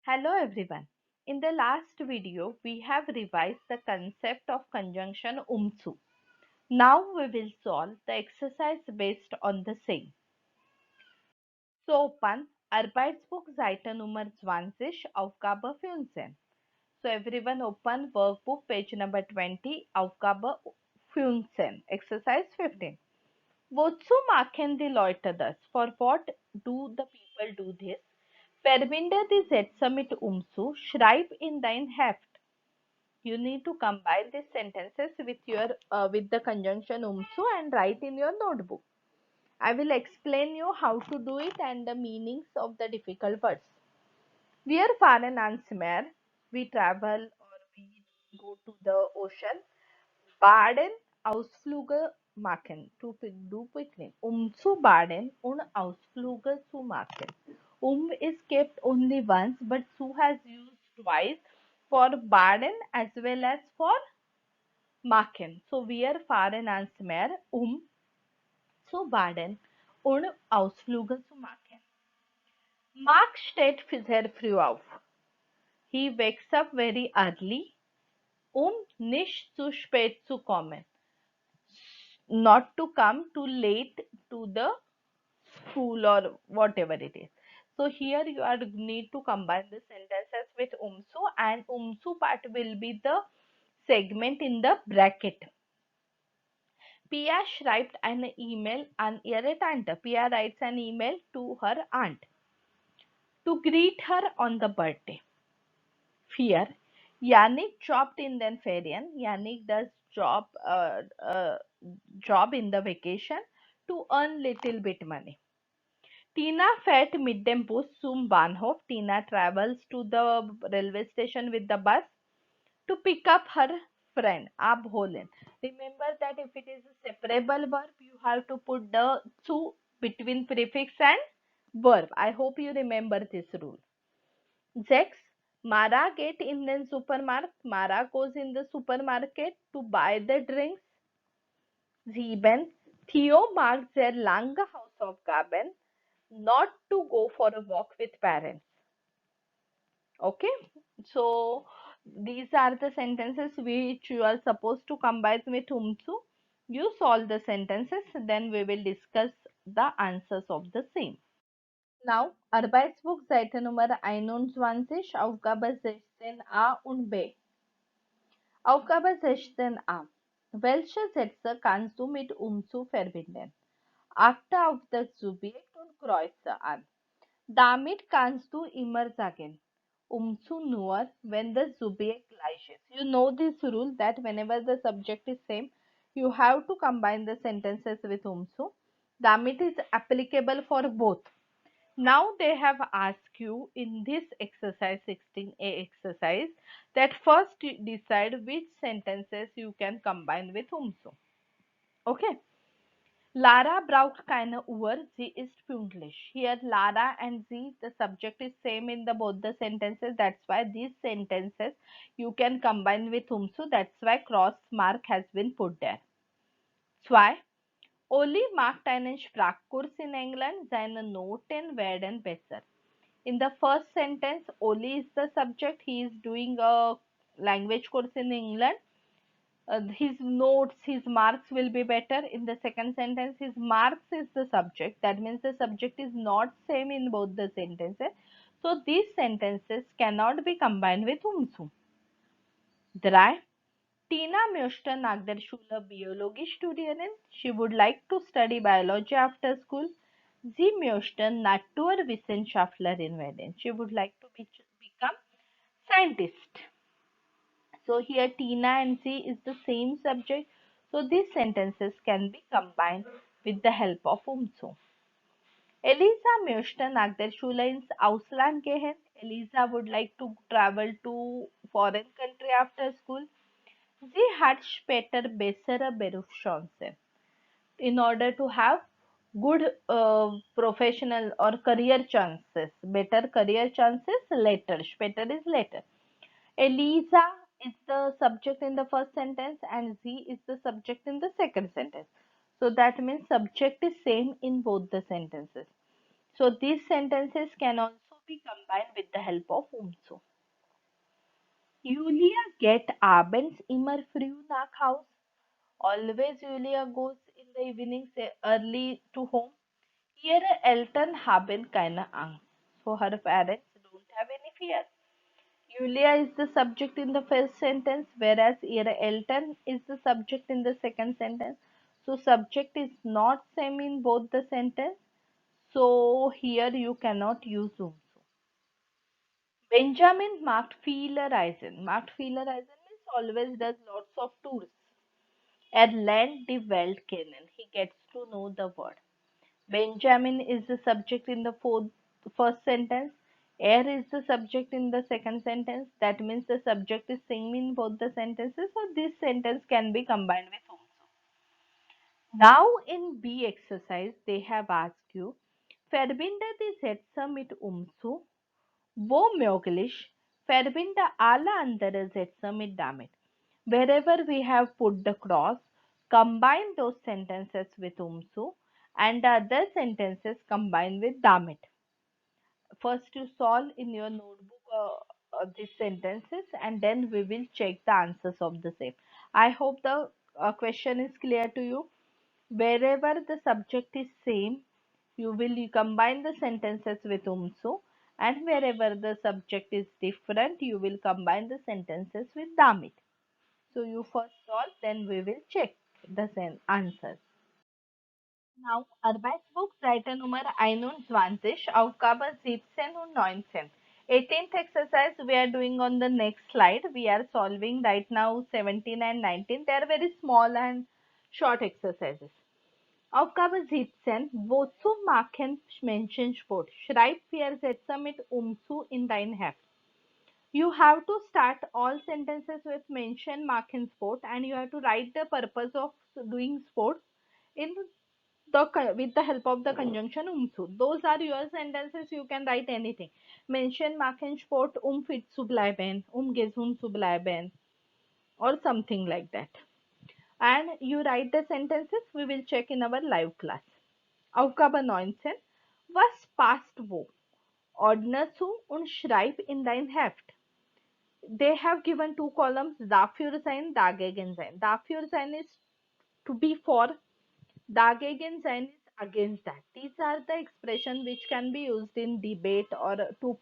Hello everyone. In the last video, we have revised the concept of conjunction umzu. Now we will solve the exercise based on the same. So open Arbeitsbuch Seite Nummer 20, Aufgabe 15. So everyone open workbook page number 20, Aufgabe 15, exercise 15. Wozu machen die Leute das? For what do the people do this? Verbinde die Sätze mit umzu. Schreib in dein Heft. You need to combine these sentences with with the conjunction umzu and write in your notebook. I will explain you how to do it and the meanings of the difficult words. Wir fahren ans Meer. We travel or we go to the ocean. Baden Ausflüge machen. To do picnic. Zu baden und Ausflüge zu machen. Is kept only once, but zu has used twice for baden as well as for machen. So wir fahren ans Meer, zu baden und Ausflüge zu machen. Mark steht sehr früh auf. He wakes up very early, nicht zu spät zu kommen. Not to come too late to the school or whatever it is. So here you are need to combine the sentences with umsu, and umsu part will be the segment in the bracket. Pia schreibt eine E-Mail an ihre Tante. Pia writes an email to her aunt to greet her on the birthday. Fear. Yannick jobbed in den Ferien. Yannick does job in the vacation to earn little bit money. Tina fährt mit dem Bus zum Bahnhof. Tina travels to the railway station with the bus to pick up her friend. Abholen. Remember that if it is a separable verb, you have to put the zu between prefix and verb. I hope you remember this rule. 6. Mara get in the supermarket. Mara goes in the supermarket to buy the drinks. 7. Theo marks their lange Hausaufgaben not to go for a walk with parents. Okay, so these are the sentences which you are supposed to combine with umzu. You solve the sentences, then we will discuss the answers of the same. Now, Arbeitsbuch Seite Nummer 21, Aufgabe 16a und B. Aufgabe 16a. Welche Sätze kannst du mit umzu verbinden? Achte auf das Subjekt und kreuze an. Damit kannst du immer sagen, umzu nur, wenn das Subjekt gleich ist. You know this rule that whenever the subject is same, you have to combine the sentences with umzu. Damit is applicable for both. Now they have asked you in this exercise 16a exercise that first you decide which sentences you can combine with umzu. Okay. Lara braucht keine Uhr, sie ist pünktlich. Here Lara and sie, the subject is same in the both the sentences. That's why these sentences you can combine with umzu. That's why cross mark has been put there. 2. Oli macht einen Sprachkurs in England. Seine Noten werden besser. In the first sentence, Oli is the subject. He is doing a language course in England. His notes, his marks will be better. In the second sentence, his marks is the subject. That means the subject is not same in both the sentences. So these sentences cannot be combined with umzu. 3. Tina möchte nach der Schule Biologie studieren. She would like to study biology after school. Sie möchte Naturwissenschaftlerin werden. She would like to become scientist. So here Tina and C is the same subject. So these sentences can be combined with the help of umzu. Elisa möchte nach der Schule ins Ausland gehen. Elisa would like to travel to foreign country after school. Sie hat später bessere Berufschancen. In order to have good professional or career chances, better career chances later. Später is later. Elisa is the subject in the first sentence and Z is the subject in the second sentence. So that means subject is same in both the sentences. So these sentences can also be combined with the help of umso. Julia get abends immer früh nach Haus. Always Julia goes in the evening say early to home. Ihre Eltern haben keine Angst. So her parents don't have any fear. Julia is the subject in the first sentence, whereas ihre Eltern is the subject in the second sentence. So subject is not same in both the sentence. So here you cannot use umso. Benjamin macht viele Reisen. Macht viele Reisen means always does lots of tours. Er lernt die Welt kennen. He gets to know the world. Benjamin is the subject in the first sentence. Er is the subject in the second sentence. That means the subject is same in both the sentences. So this sentence can be combined with umso. Now in B exercise, they have asked you, verbinde die Sätze mit umso, womöglich verbinde alle andere Sätze mit damit. Wherever we have put the cross, combine those sentences with umso and the other sentences combine with damit. First you solve in your notebook these sentences and then we will check the answers of the same. I hope the question is clear to you. Wherever the subject is same, you will combine the sentences with umso, and wherever the subject is different, you will combine the sentences with damit. So you first solve, then we will check the answers. Now, Arbeitsbuchseite Nummer 21, Aufgabe 17 und 19. 18th exercise we are doing on the next slide. We are solving right now 17 and 19. They are very small and short exercises. Aufgabe 17. Wozu machen Menschensport? Schreib vier Sätze mit umzu in dein Heft. You have to start all sentences with mention machen sport and you have to write the purpose of doing sports in with the help of the conjunction umzu. Those are your sentences. You can write anything. Mention machen sport fit zu bleiben, gesund zu bleiben, or something like that. And you write the sentences. We will check in our live class. Aufgabe 19. Was passt wo? Ordne zu und schreib in dein Heft. They have given two columns, dafür sein, dagegen sein. Dafür sein is to be for, dagegen sein is against that. These are the expression which can be used in debate or to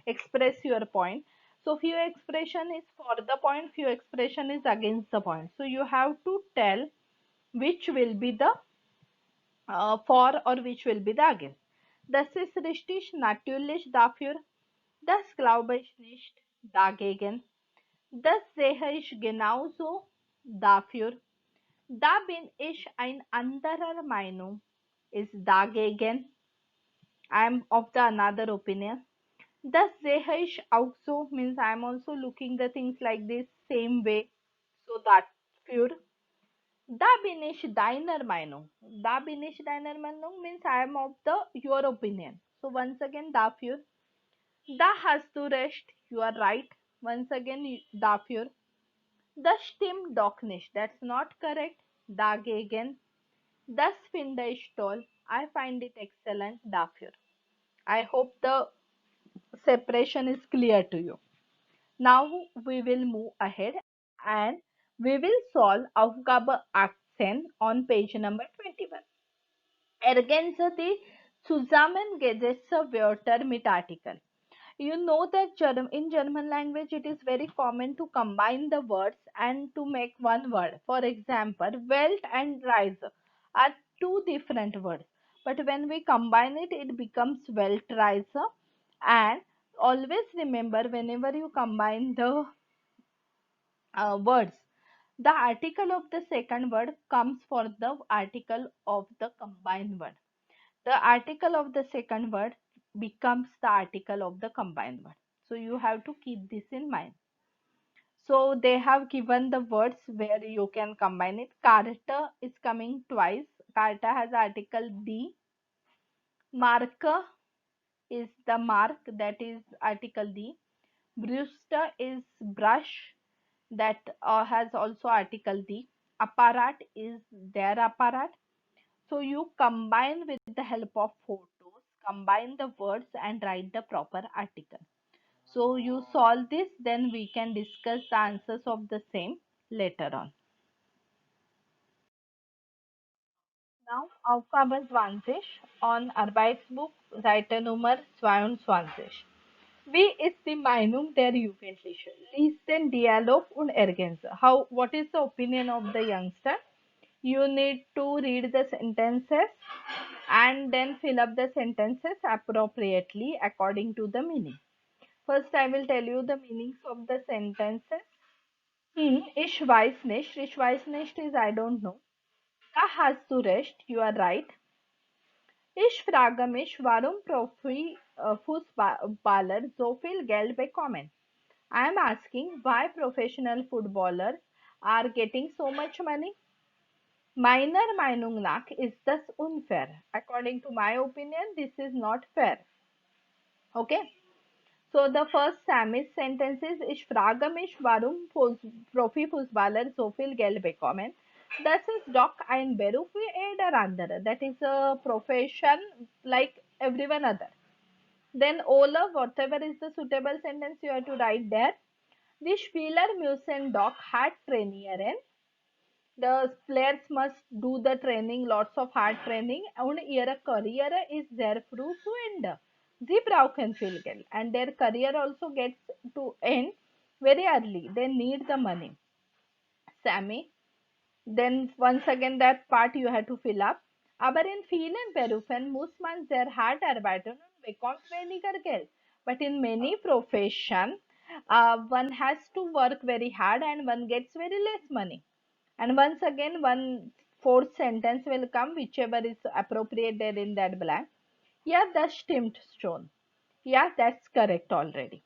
express your point. So few expression is for the point, few expression is against the point. So you have to tell which will be the for or which will be the against. Das ist richtig natürlich dafür. Das glaube ich nicht dagegen. Das sehe ich genauso dafür. Da bin ich ein anderer Meinung ist dagegen. I am of the another opinion. Das sehe ich auch so means I am also looking the things like this same way. So dafür. Da bin ich deiner Meinung. Da bin ich deiner Meinung means I am of the your opinion. So once again dafür. Da hast du recht. You are right. Once again dafür. Das stimmt doch nicht. That's not correct. Dagegen. Das finde ich toll. I find it excellent. Dafür. I hope the separation is clear to you. Now we will move ahead and we will solve Aufgabe 18 on page number 21. Ergänze die zusammengesetzte Wörter mit Artikel. You know that in German language it is very common to combine the words and to make one word. For example, Welt and Reise are two different words. But when we combine it, it becomes Weltreise. And always remember whenever you combine the words, the article of the second word comes for the article of the combined word. The article of the second word becomes the article of the combined word. So you have to keep this in mind. So they have given the words where you can combine it. Carta is coming twice. Carta has article D. Marker is the mark, that is article D. Brewster is brush, that has also article D. Apparat is their apparat. So you combine with the help of photos, combine the words and write the proper article. So you solve this, then we can discuss the answers of the same later on. Now, Aufgabe 20 on Arbeitsbuch, Seite Nummer 22. Wie ist die Meinung der Jugendlichen? Lies den Dialog und ergänze. What is the opinion of the youngster? You need to read the sentences and then fill up the sentences appropriately according to the meaning. First, I will tell you the meanings of the sentences. Ich weiß nicht. Ich weiß nicht is I don't know. Da hast du recht. You are right. Ich frage mich, warum Profi-Fußballer so viel Geld bekommen. I am asking why professional footballers are getting so much money. Meiner Meinung nach ist das unfair. According to my opinion, this is not fair. Okay. So the first Sammy's sentence is Ich frage mich, warum Profi-Fußballer so viel Geld bekommen. Das ist doch ein Beruf wie jeder andere. That is a profession like everyone other. Then Ola, whatever is the suitable sentence you have to write there. Die Spieler müssen doch hart trainieren. The players must do the training, lots of hard training, und ihre Karriere ist sehr früh zu Ende. Sie brauchen viel Geld, and their career also gets to end very early. They need the money. Sammy, then once again that part you have to fill up. Aber in vielen Berufen muss man sehr hart arbeiten und bekommt weniger Geld. But in many profession, one has to work very hard and one gets very less money. And once again, one fourth sentence will come, whichever is appropriate there in that blank. Yeah, das stimmt schon. Yeah, that's correct already.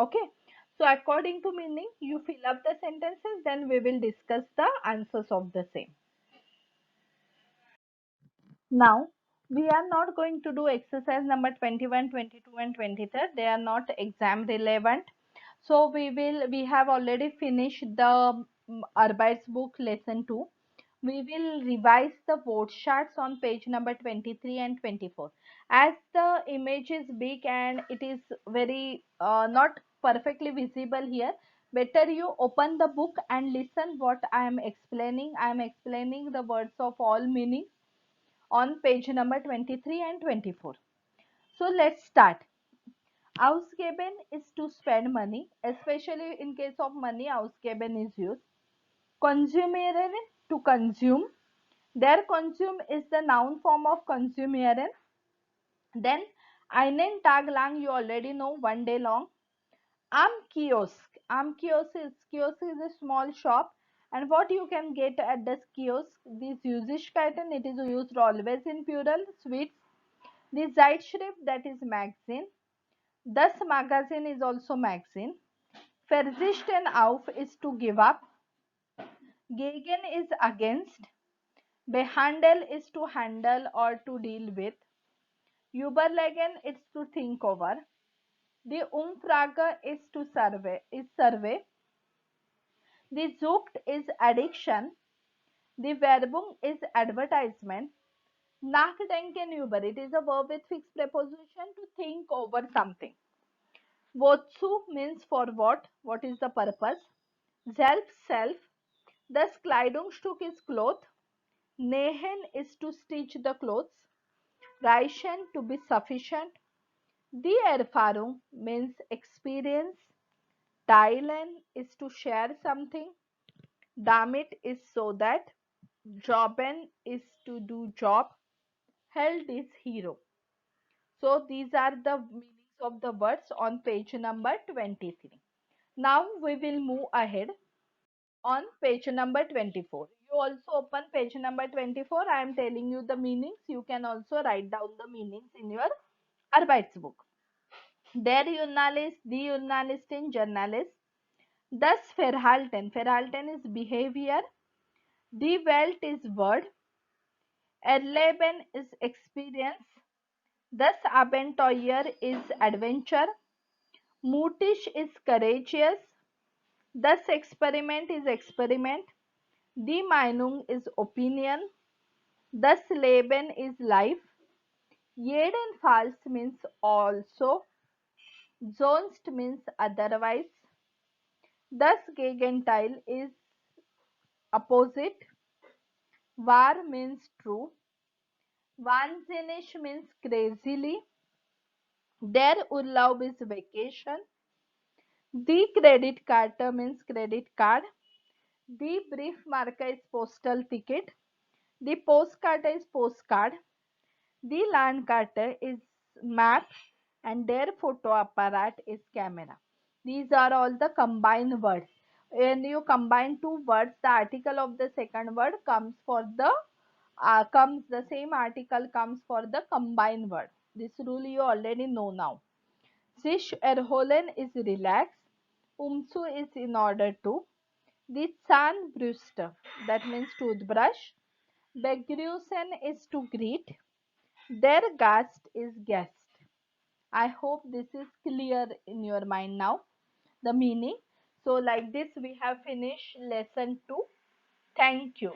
Okay. So according to meaning, you fill up the sentences, then we will discuss the answers of the same. Now, we are not going to do exercise number 21, 22, and 23. They are not exam relevant. So we have already finished the Arbeitsbuch lesson 2. We will revise the word charts on page number 23 and 24. As the image is big and it is very not perfectly visible here, better you open the book and listen what I am explaining. I am explaining the words of all meanings on page number 23 and 24. So let's start. Ausgeben is to spend money, especially in case of money, ausgeben is used. Konsumieren, to consume. Der consume is the noun form of konsumieren. Then einen Tag lang, you already know, one day long. Am kiosk. Kiosk is a small shop. And what you can get at the kiosk, this Süßigkeiten, it is used always in plural, sweets. The Zeitschrift, that is magazine. Das Magazine is also magazine. Verzichten auf is to give up. Gegen is against. Behandle is to handle or to deal with. Überlegen is to think over. The Umfrage is to survey. The Sucht is addiction. The Werbung is advertisement. Nachdenken über, it is a verb with fixed preposition to think over something. Wozu means for what? What is the purpose? Self. Das Kleidungsstück is cloth. Nähen is to stitch the clothes. Reichen, to be sufficient. Die Erfahrung means experience. Teilen is to share something. Damit is so that. Jobben is to do job. Held is hero. So these are the meanings of the words on page number 23. Now we will move ahead on page number 24. You also open page number 24. I am telling you the meanings. You can also write down the meanings in your Arbeitsbuch. Der Journalist, die Journalistin, journalist. Das Verhalten. Verhalten is behavior. Die Welt is word. Erleben is experience. Das Abenteuer is adventure. Mutig is courageous. Das Experiment is experiment. Die Meinung is opinion. Das Leben is life. Jedenfalls means also. Sonst means otherwise. Das Gegenteil is opposite. Wahr means true. Wahnsinnig means crazily. Der Urlaub is vacation. The credit card means credit card. The Briefmarke is postal ticket. The postcard is postcard. The Landkarte is map and their photo apparat is camera. These are all the combined words. When you combine two words, the article of the second word comes for the same article comes for the combined word. This rule you already know now. Sich erholen is relax. Umzu is in order to. The Zahnbürste, that means toothbrush. Begrüßen is to greet. Der Gast is guest. I hope this is clear in your mind now, the meaning. So like this we have finished lesson 2. Thank you.